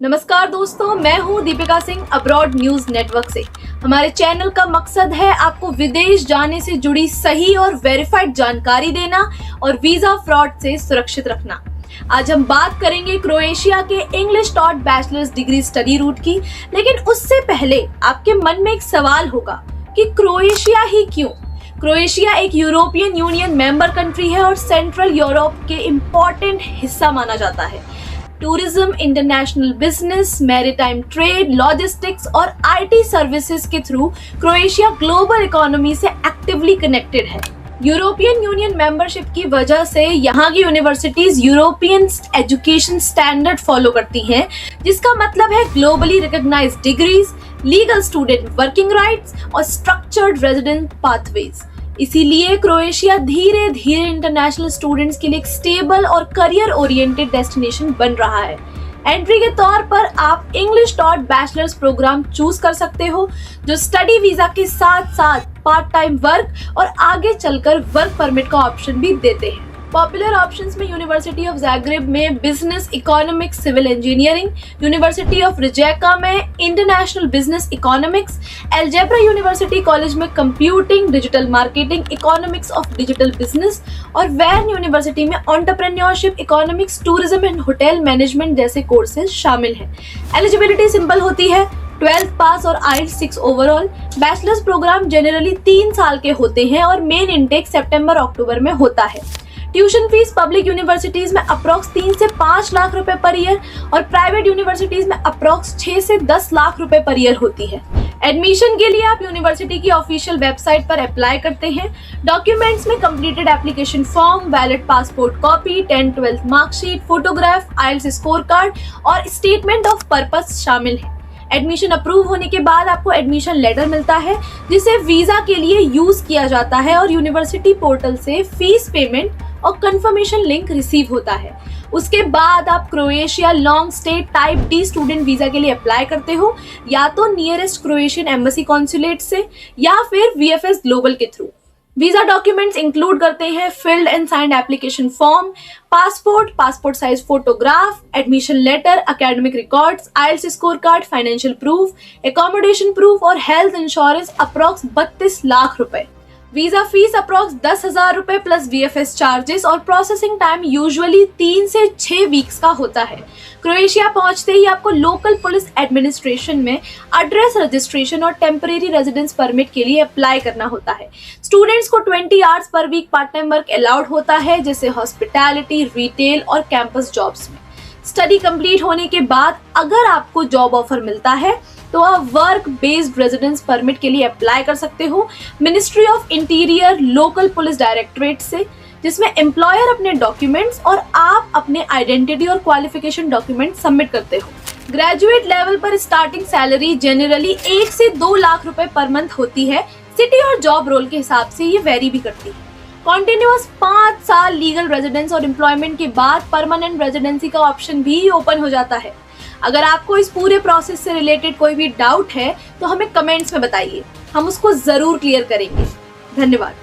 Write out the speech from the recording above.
नमस्कार दोस्तों, मैं हूं Deepika Singh abroad news network से। हमारे चैनल का मकसद है आपको विदेश जाने से जुड़ी सही और वेरीफाइड जानकारी देना और वीजा फ्रॉड से सुरक्षित रखना। आज हम बात करेंगे क्रोएशिया के English taught bachelors degree study route की, लेकिन उससे पहले आपके मन में एक सवाल होगा कि क्रोएशिया ही क्यों? क्रोएशिया एक यूरोपियन यूनियन मेंबर कंट्री है और सेंट्रल यूरोप के इम्पोर्टेंट हिस्सा माना जाता है। Tourism, international business, maritime trade, logistics और आईटी सर्विसेज के थ्रू क्रोएशिया ग्लोबल इकोनॉमी से एक्टिवली कनेक्टेड है। यूरोपियन यूनियन मेंबरशिप की वजह से यहाँ की universities European education standard follow करती हैं, जिसका मतलब है globally recognised degrees, legal student working rights और स्ट्रक्चर्ड रेजिडेंट पाथवेज। इसीलिए क्रोएशिया धीरे धीरे इंटरनेशनल स्टूडेंट्स के लिए एक स्टेबल और करियर ओरिएंटेड डेस्टिनेशन बन रहा है। एंट्री के तौर पर आप English taught bachelors program choose कर सकते हो, जो स्टडी वीजा के साथ साथ पार्ट टाइम वर्क और आगे चलकर वर्क परमिट का ऑप्शन भी देते हैं। पॉपुलर ऑप्शंस में यूनिवर्सिटी ऑफ ज़ैग्रेब में business economics civil engineering, university of Rijeka में international business economics, Algebra university college में computing, digital marketing, economics of digital business और वेर्न यूनिवर्सिटी में entrepreneurship, economics, tourism and hotel management जैसे courses शामिल हैं। Eligibility simple होती है, 12th पास और IELTS 6 overall. Bachelors program generally 3 साल के होते हैं और मेन इनटेक सितंबर-अक्टूबर में होता है। ट्यूशन फीस पब्लिक यूनिवर्सिटीज में अप्रॉक्स 3 से 5 लाख रुपए पर ईयर और प्राइवेट यूनिवर्सिटीज में अप्रॉक्स 6 से 10 लाख रुपए पर ईयर होती है। एडमिशन के लिए आप यूनिवर्सिटी की ऑफिशियल वेबसाइट पर अप्लाई करते हैं। डॉक्यूमेंट्स में completed application form, valid passport copy, 10th-12th marksheet, photograph, IELTS score card और स्टेटमेंट ऑफ पर्पस शामिल है। एडमिशन अप्रूव होने के बाद आपको एडमिशन लेटर मिलता है, जिसे वीजा के लिए यूज किया जाता है और यूनिवर्सिटी पोर्टल से फीस पेमेंट और कंफर्मेशन लिंक रिसीव होता है। उसके बाद आप Croatia long stay type dear student visa के लिए अप्लाई करते हो, या तो नियरेस्ट क्रोएशियन एम्बेसी कॉन्सुलेट से या फिर VFS ग्लोबल के थ्रू। वीजा डॉक्यूमेंट्स इंक्लूड करते हैं filled and signed application form, passport, passport size photograph, admission letter, academic records, IELTS score card, financial proof, accommodation proof और हेल्थ इंश्योरेंस अप्रॉक्स 32 लाख रुपए। Visa fees approx 10,000 रुपए plus VFS charges और processing time usually 3 से 6 weeks का होता है। Croatia पहुंचते ही आपको लोकल पुलिस एडमिनिस्ट्रेशन में एड्रेस रजिस्ट्रेशन और टेम्परेरी रेजिडेंस परमिट के लिए अप्लाई करना होता है। स्टूडेंट्स को 20 आवर्स पर week part time work allowed होता है, जैसे हॉस्पिटैलिटी, रिटेल और कैंपस जॉब्स में। स्टडी कंप्लीट होने के बाद अगर आपको जॉब ऑफर मिलता है तो आप वर्क बेस्ड रेजिडेंस परमिट के लिए अप्लाई कर सकते हो ministry of interior local police directorate से, जिसमें एम्प्लॉयर अपने डॉक्यूमेंट्स और आप अपने आइडेंटिटी और क्वालिफिकेशन डॉक्यूमेंट सबमिट करते हो। ग्रेजुएट लेवल पर स्टार्टिंग सैलरी जनरली 1 से 2 लाख रुपए पर मंथ होती है। सिटी और जॉब रोल के हिसाब से ये वेरी भी करती है। कॉन्टिन्यूअस 5 साल लीगल रेजिडेंस और एम्प्लॉयमेंट के बाद परमानेंट रेजिडेंसी का ऑप्शन भी ओपन हो जाता है। अगर आपको इस पूरे प्रोसेस से रिलेटेड कोई भी डाउट है तो हमें कमेंट्स में बताइए, हम उसको जरूर क्लियर करेंगे। धन्यवाद।